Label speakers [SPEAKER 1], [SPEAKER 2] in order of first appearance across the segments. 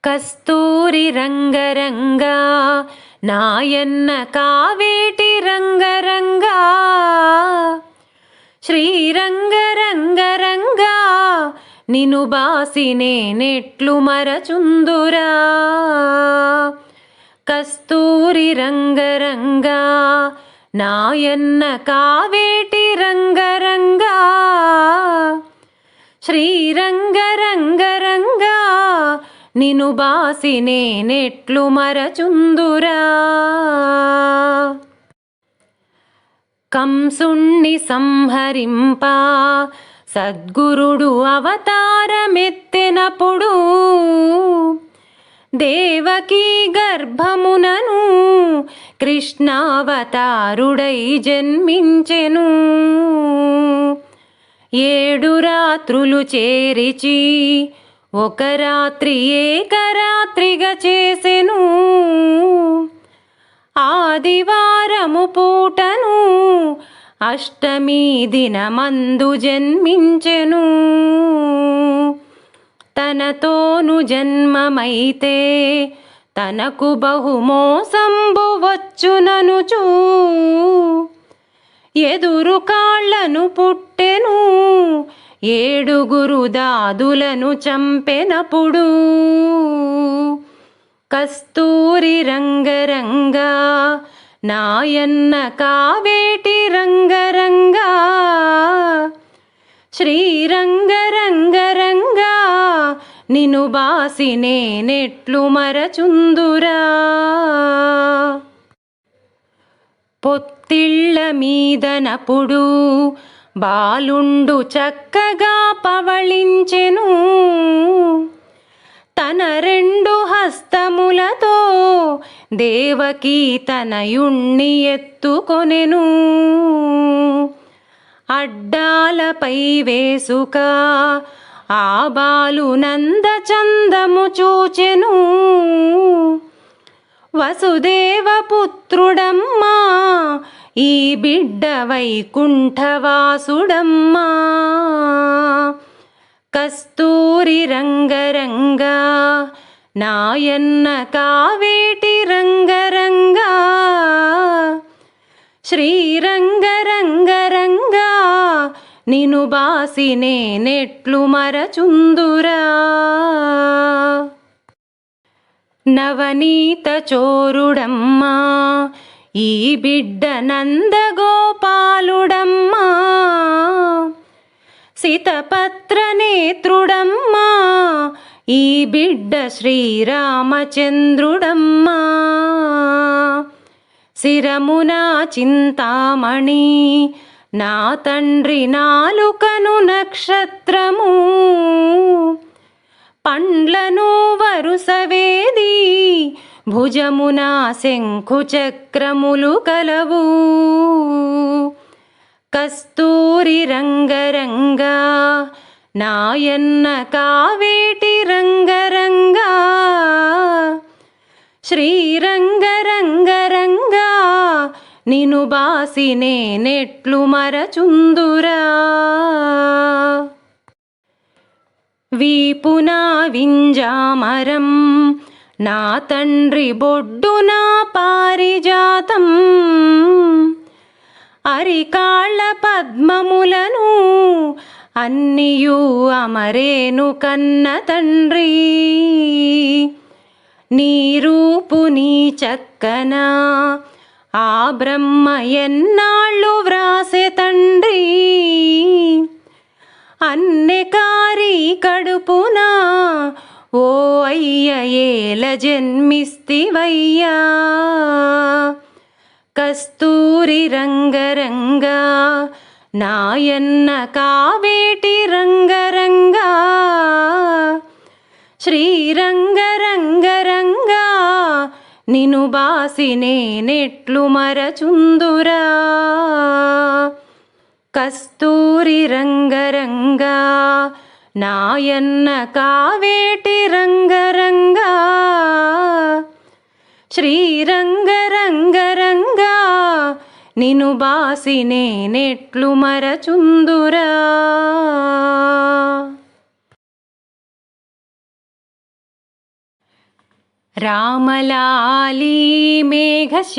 [SPEAKER 1] కస్తూరి రంగరంగా నాయన్న కావేటి రంగరంగా శ్రీరంగరంగరంగా నిను బాసి నేనెట్లు మరచుందురా. కస్తూరి రంగరంగా నాయన్న కావేటి రంగరంగా శ్రీరంగరంగరంగా నిను బాసి నేనెట్లు మరచుందురా. కంసుణ్ణి సంహరింప సద్గురుడు అవతారమెత్తెనప్పుడు దేవకీ గర్భమునను కృష్ణావతారుడై జన్మించెను. 7 రాత్రులు చేరిచి ఒక రాత్రి ఏకరాత్రిగా చేసెను. ఆదివారము పూటను అష్టమి దినమందు జన్మించెను. తనతోను జన్మమైతే తనకు బహుమోసంబు వచ్చుననుచూ ఎదురు కాళ్లను పుట్టెను. 7 దాదులను చంపెనప్పుడు కస్తూరి రంగరంగా నాయన్న కావేటి రంగరంగా శ్రీరంగరంగరంగా నిను బాసి నేనెట్లు మరచుందురా. పొత్తిళ్ళ మీదనప్పుడు బాలుండు చక్కగా పవళించెను. తన 2 హస్తములతో దేవకీ తనయుణ్ణి ఎత్తుకొనెను. అడ్డాలపై వేసుక ఆ బాలు నందచందము చూచెను. వసుదేవ పుత్రుడమ్మా ఈ బిడ్డ వైకుంఠవాసుడమ్మా. కస్తూరి రంగరంగా నాయన్న కావేటి రంగరంగా శ్రీరంగరంగరంగా నిను బాసి నేనెట్లు మరచుందురా. నవనీత చోరుడమ్మా ఈ బిడ్డ నందగోపాలుడమ్మా. సితపత్ర నేత్రుడమ్మా ఈ బిడ్డ శ్రీరామచంద్రుడమ్మా. శిరమున చింతామణి నా తండ్రి నాలుకను నక్షత్రము. పండ్లను వరుసవేది భుజమున శంఖు చక్రములు కలవు. కస్తూరి రంగరంగా నాయన్న కావేటి రంగరంగా శ్రీరంగరంగరంగా నిను బాసి నేనెట్లు మరచుందురా. వీపున వింజామరం నా తండ్రి బొడ్డున పారిజాతం. అరికాళ్ళ పద్మములను అన్నియు అమరేను కన్న తండ్రి. నీ రూపు నీ చక్కన ఆ బ్రహ్మ ఎన్నాళ్ళు వ్రాసె తండ్రి. అన్నెకారి కడుపున ఓ అయ్య ఏల జన్మిస్తివయ్యా. కస్తూరి రంగరంగా నాయన్న కావేటి రంగరంగా శ్రీరంగరంగరంగా నిను బాసి నేనెట్లు మరచుందురా. కస్తూరి రంగరంగా నాయన్న కావేటి రంగరంగా శ్రీరంగరంగరంగా నిను బాసి నేనెట్లు మరచుందురా. రామలాలి మేఘశ్యామలాలి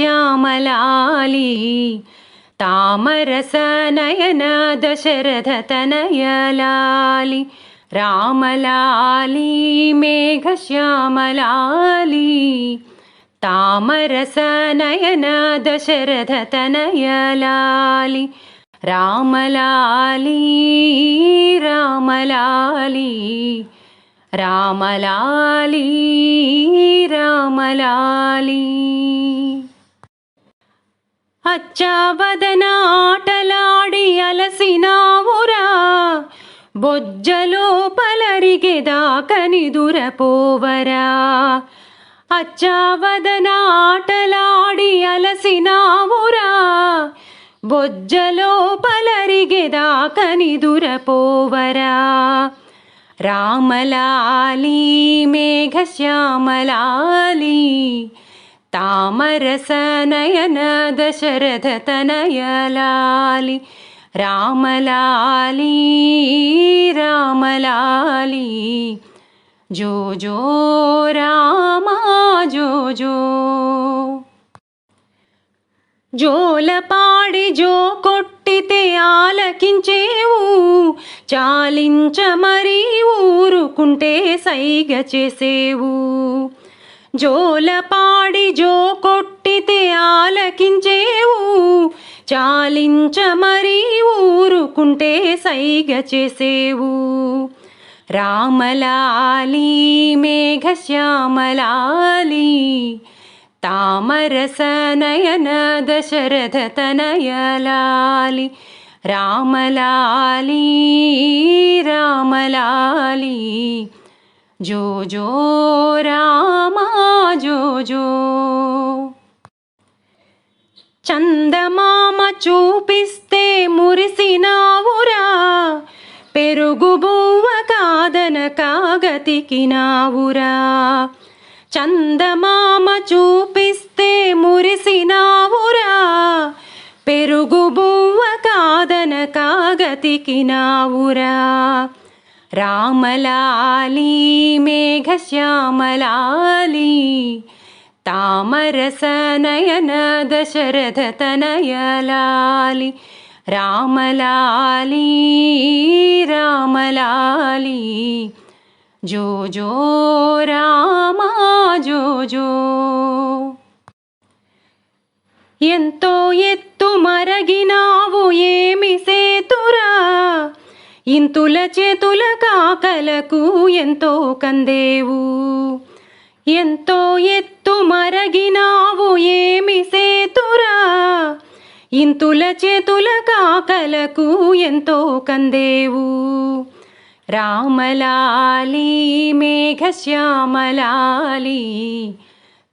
[SPEAKER 1] తామరసనయన దశరథ తనయలాలి రామలాలి మేఘశ్యామలాలి తామరసనయన దశరథ తనయలాలి రామలాలి రామలాలి రామలాలి రామలాలి అచ్చావదనాటలాడి అలసినావురా బొజ్జలో పలరిగెదాకనిదురపోవరా అచ్చావదనాటలాడి అలసినావురా బొజ్జలో పలరిగెదాకనిదురపోవరా రామలాలి మేఘశ్యామలాలి తామరసనయన దశరథ తనయలాలి రామలాలి రామలాలి జో జో రామ జో జో జోలపాడి జో కొట్టితే ఆలకించేవు చాలించ మరీ ఊరుకుంటే సైగ చేసేవు జోలపాడి జో కొట్టితే ఆలకించేవు చాలించ మరీ ఊరుకుంటే సైగ చేసేవు రామలాలి మేఘశ్యామలాలి తామరసనయన దశరథ తనయలాలి రామలాలి రామలాలి జో జో రామ జో జో చందమామ చూపిస్తే మురిసినావురా పెరుగు బువ్వ కాదన కాగతికినావురా చందమామ చూపిస్తే మురిసినావురా పెరుగు బువ్వ కాదన కాగతికినావురా రామలాలి మేఘశ్యామలాలి తామరసనయన దశరథ తనయలాలి రామలాలి రామలాలి జో జో రామ జో జో ఎంతో ఎత్తు మరగినావు ఏమి సేతురా ఇంతుల చేతుల కాకలకు ఎంతో కందేవు ఎంతో ఎత్తు మరగినావు ఏమి సేతురా ఇంతుల చేతుల కాకలకు ఎంతో కందేవు రామలాలి మేఘశ్యామలాలి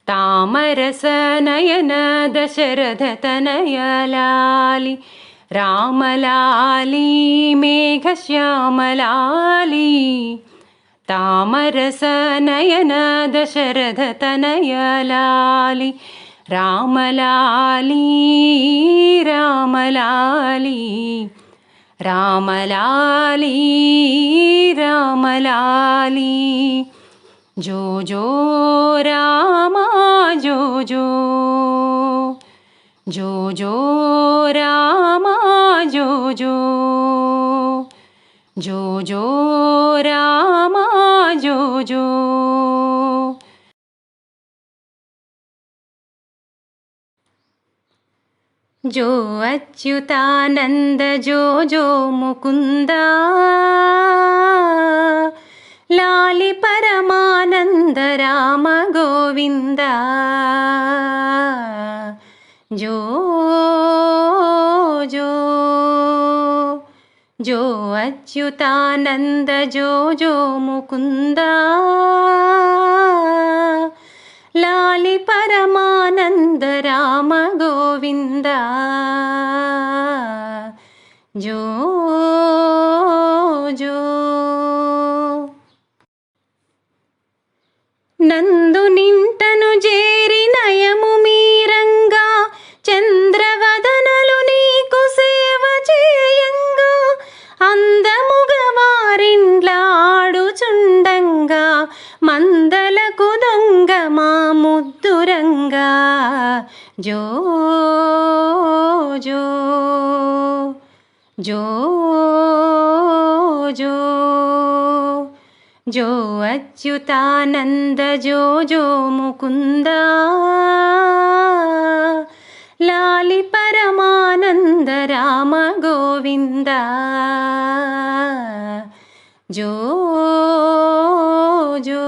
[SPEAKER 1] తామరసనయన దశరథ తనయలాలి రామలాలి మేఘశ్యామలాలి తామరసనయన దశరథ తనయలాలి రామలాలి రామలాలి రామలాలి రామలాలి జో జో రామ జో జో జో జో రామ జో జో జో జో రామ జో జో जो अच्युतानंद जो जो मुकुंद लाली परमानंद राम गोविंद जो जो जो अच्युतानंद जो जो मुकुंद लाली परमानंद राम गोविंद जो जो నందు నింటను చేరి నయము మీరంగా చంద్రవదనలు నీకు సేవ చేయంగా అందముగా వారిండ్ల ఆడుచుండంగా మందలకు దొంగ మా జో జో జో జో జో అచ్యుతానంద జో జో ముకుంద లాలి పరమానంద రామ గోవింద జో జో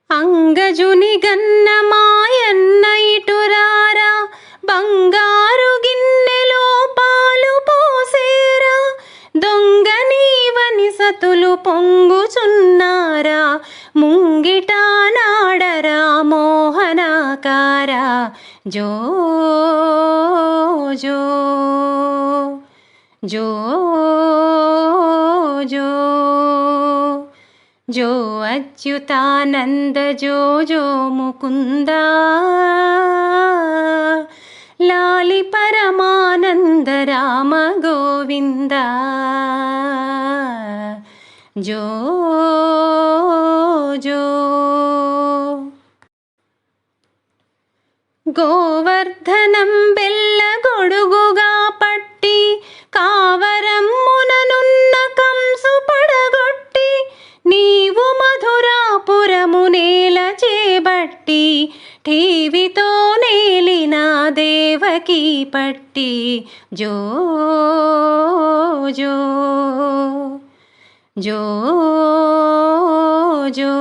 [SPEAKER 1] అంగజుని గన్న మాయన్న ఇటురారా బంగారు గిన్నెలో పాలు పోసేరా దొంగ నీవని సతులు పొంగుచున్నారా ముంగిట నాడరా మోహనాకారా జో జో జో జో జో అచ్యుతానంద జో జో ముకుంద లాలి పరమానంద రామ గోవింద జో జో గోవర్ధనం బెల్ల గొడుగుగా పట్టి కావరమ్ముననున్న కంసు పడగొట్టి నీవు మధురాపురము నేల చేబట్టి ఠీవితో నేలిన దేవకీ పట్టి జో జో జో జో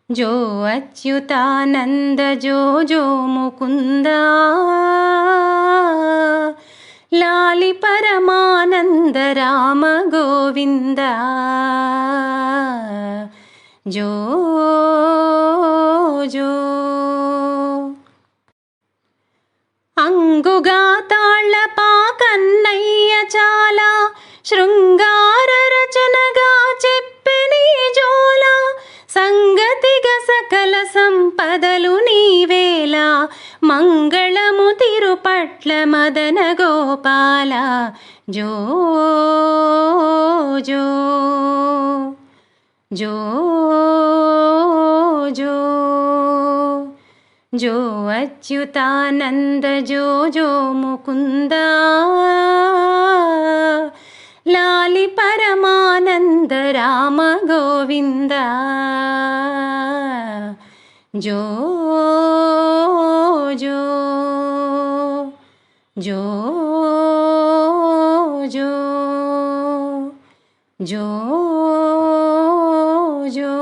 [SPEAKER 1] జో అచ్యుతానంద జో జో ముకుంద లాలి పరమానంద రామ గోవింద జో జో అంగుగా తాళ్ళపా కన్నయ్య చాలా శృంగార రచనగా చెప్పెని జోల సంగతిగా సకల సంపదలు నీవేళ మంగళము తిరుపట్ల మదన గోపాల జో జో జో జో జో అచ్యుతానంద జో జో ముకుంద లాలి పరమానంద రామ గోవింద జో జో జో జో జో జో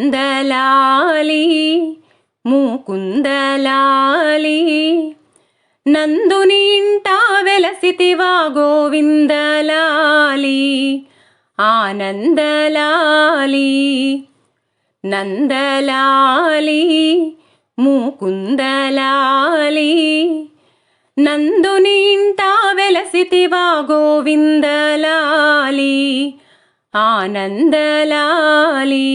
[SPEAKER 1] నందలాలి ముకుందలాలి నందుని ఇంట వెలసితివా గోవిందలాలి ఆనందలాలి నందలాలి ముకుందలాలి నందుని ఇంట వెలసితివా గోవిందలాలి ఆనందలాలి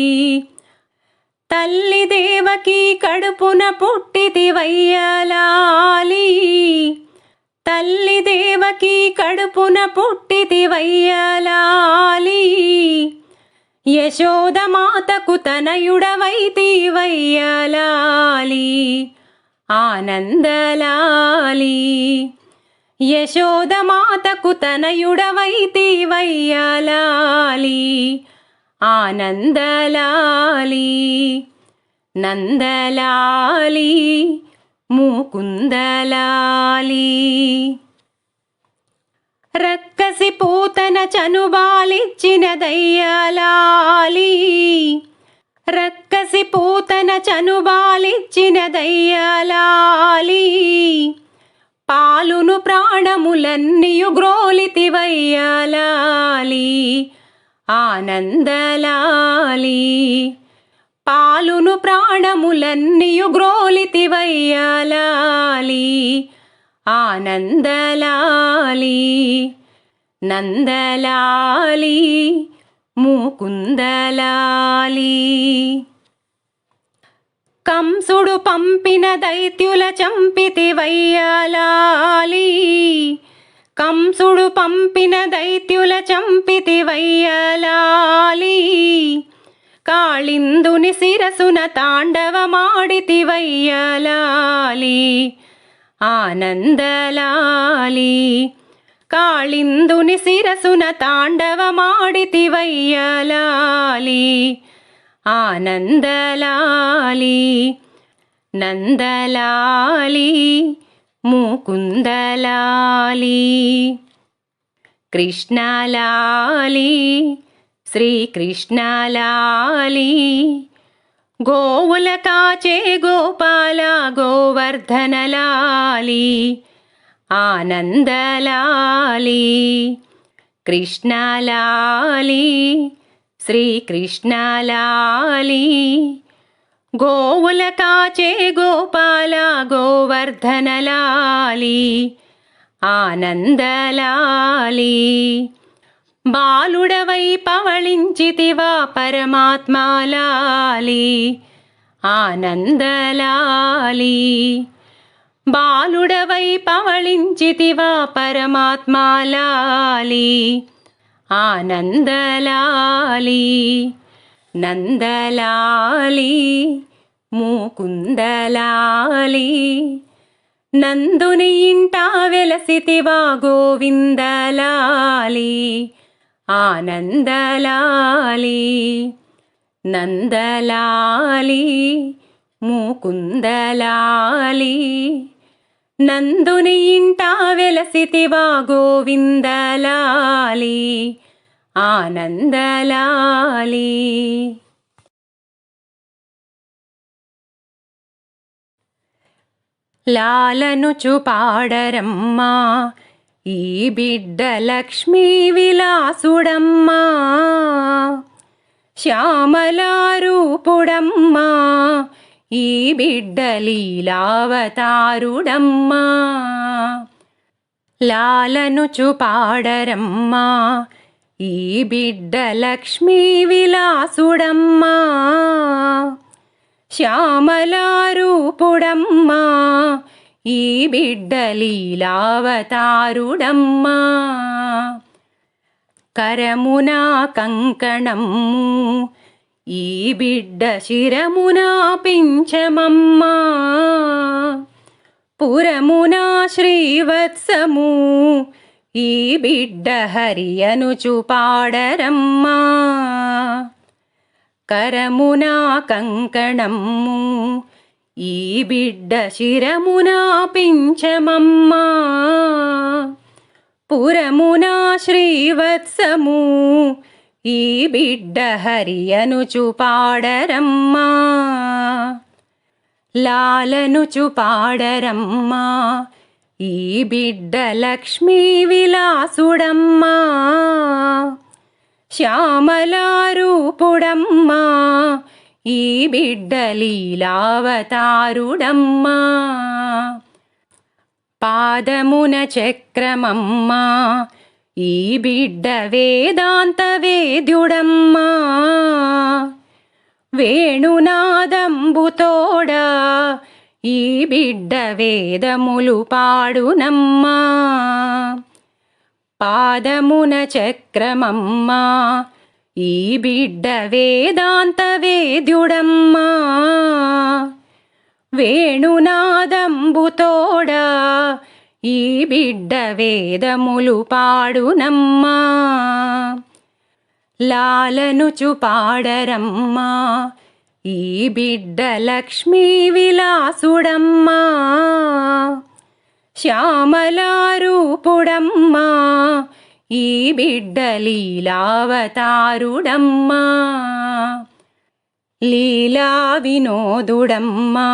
[SPEAKER 1] తల్లి దేవకి కడుపున పుట్టితివయ్యలాలి తల్లి దేవకి కడుపున పుట్టితివయ్యలాలి యశోద మాతకు తనయుడవైతివయ్యలాలి ఆనందలాలి యశోద మాతకు తనయుడవైతివయ్యలాలి ఆనందలాలి నందలాలి ముకుందలాలి రక్కసి పూతన చనుబాలిచ్చిన దయ్యాలాలి రక్కసి పూతన చనుబాలిచ్చిన దయ్యాలాలి పాలును ప్రాణములన్నీయు గ్రోలితివయ్యలాలి ఆనందలాలి పాలును ప్రాణములన్నీయు గ్రోలితివయ్యలాలి ఆనందలాలి నందలాలి ముకుందలాలి కంసుడు పంపిన దైత్యుల చంపితివయ్యలాలి కంసుడు పంపిన దైత్యుల చంపితివయ్యలాలి, కాళిందుని శిరసున తాండవమాడితివయ్యలాలి, ఆనందలాలి. కాళిందుని శిరసున తాండవమాడితివయ్యలాలి, ఆనందలాలి. నందలాలి ముకుందలాలి, కృష్ణలాలి శ్రీకృష్ణలాలి. గోవుల కాచే గోపాల గోవర్ధనలాలి, ఆనందలాలి. కృష్ణలాలి శ్రీకృష్ణలాలి. గోవుల కాచే గోపాల గోవర్ధనలాలి, ఆనందలాలి. బాలుడవై పవళించితివా పరమాత్మలాలి, ఆనందలాలి. బాలుడవై పవళించితివా పరమాత్మలాలి, ఆనందలాలి. నందలాలి ముకుందలాలి. నందుని ఇంట వెలసితివా గోవిందలాలి, ఆనందలాలి. నందలాలి ముకుందలాలి. నందుని ఇంట వెలసితివా గోవిందలాలి, ఆనందలాలి. లాలనుచు పాడరమ్మా ఈ బిడ్డ లక్ష్మీ విలాసుడమ్మా, శ్యామలారూపుడమ్మా ఈ బిడ్డ లీలావతారుడమ్మా. లాలనుచు పాడరమ్మా ఈ బిడ్డ లక్ష్మీ విలాసుడమ్మా, శ్యామలారూపుడమ్మా ఈ బిడ్డ లీలావతారుడమ్మా. కరమునా కంకణమ్ము ఈ బిడ్డ శిరమునా పింఛమమ్మా, పురమునా శ్రీవత్సము ఈ బిడ్డ హరియనుచు పాడరమ్మా. కరమునా కంకణమ్ము ఈ బిడ్డ శిరమునా పింఛమమ్మా, పురమునా శ్రీవత్సము ఈ బిడ్డ హరియనుచు పాడరమ్మా. లాలనుచు పాడరమ్మా ఈ బిడ్డ లక్ష్మీ విలాసుడమ్మా, శ్యామలారూపుడమ్మా ఈ బిడ్డ లీలావతారుడమ్మా. పాదమున చక్రమమ్మా ఈ బిడ్డ వేదాంత వేద్యుడమ్మా, వేణునాదంబుతోడా ఈ బిడ్డ వేదములు పాడునమ్మా. పాదమున చక్రమమ్మా ఈ బిడ్డ వేదాంత వేద్యుడమ్మా, వేణునాదంబుతోడా ఈ బిడ్డ వేదములు పాడునమ్మా. లాలనుచు పాడరమ్మా ఈ బిడ్డ లక్ష్మీ విలాసుడమ్మా, శ్యామలారూపుడమ్మా ఈ బిడ్డ లీలావతారుడమ్మా. లీలా వినోదుడమ్మా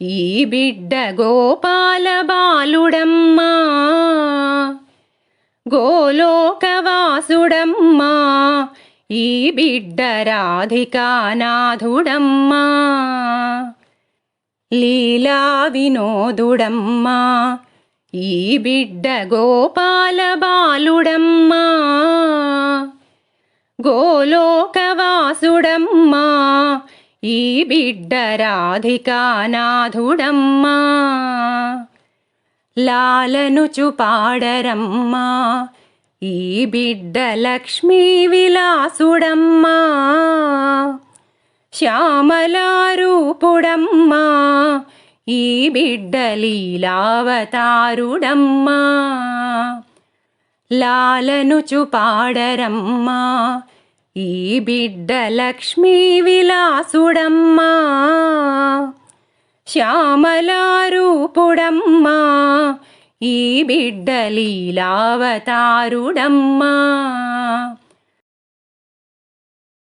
[SPEAKER 1] ఈ బిడ్డ గోపాల బాలుడమ్మా, గోలోకవాసుడమ్మా ఈ బిడ్డ రాధికానాథుడమ్మా. లీలా వినోదుడమ్మా ఈ బిడ్డ గోపాల బాలుడమ్మా, గోలోకవాసుడమ్మా ఈ బిడ్డ రాధికానాథుడమ్మా. లాలనుచు పాడరమ్మా ఈ బిడ్డ లక్ష్మీ విలాసుడమ్మా శ్యామలారూపుడమ్మా ఈ బిడ్డ లీలావతారుడమ్మా లాలనుచు పాడరమ్మా ఈ బిడ్డ లక్ష్మీ విలాసుడమ్మా శ్యామలారూపుడమ్మా ఈ బిడ్డ లీలావతారుడమ్మా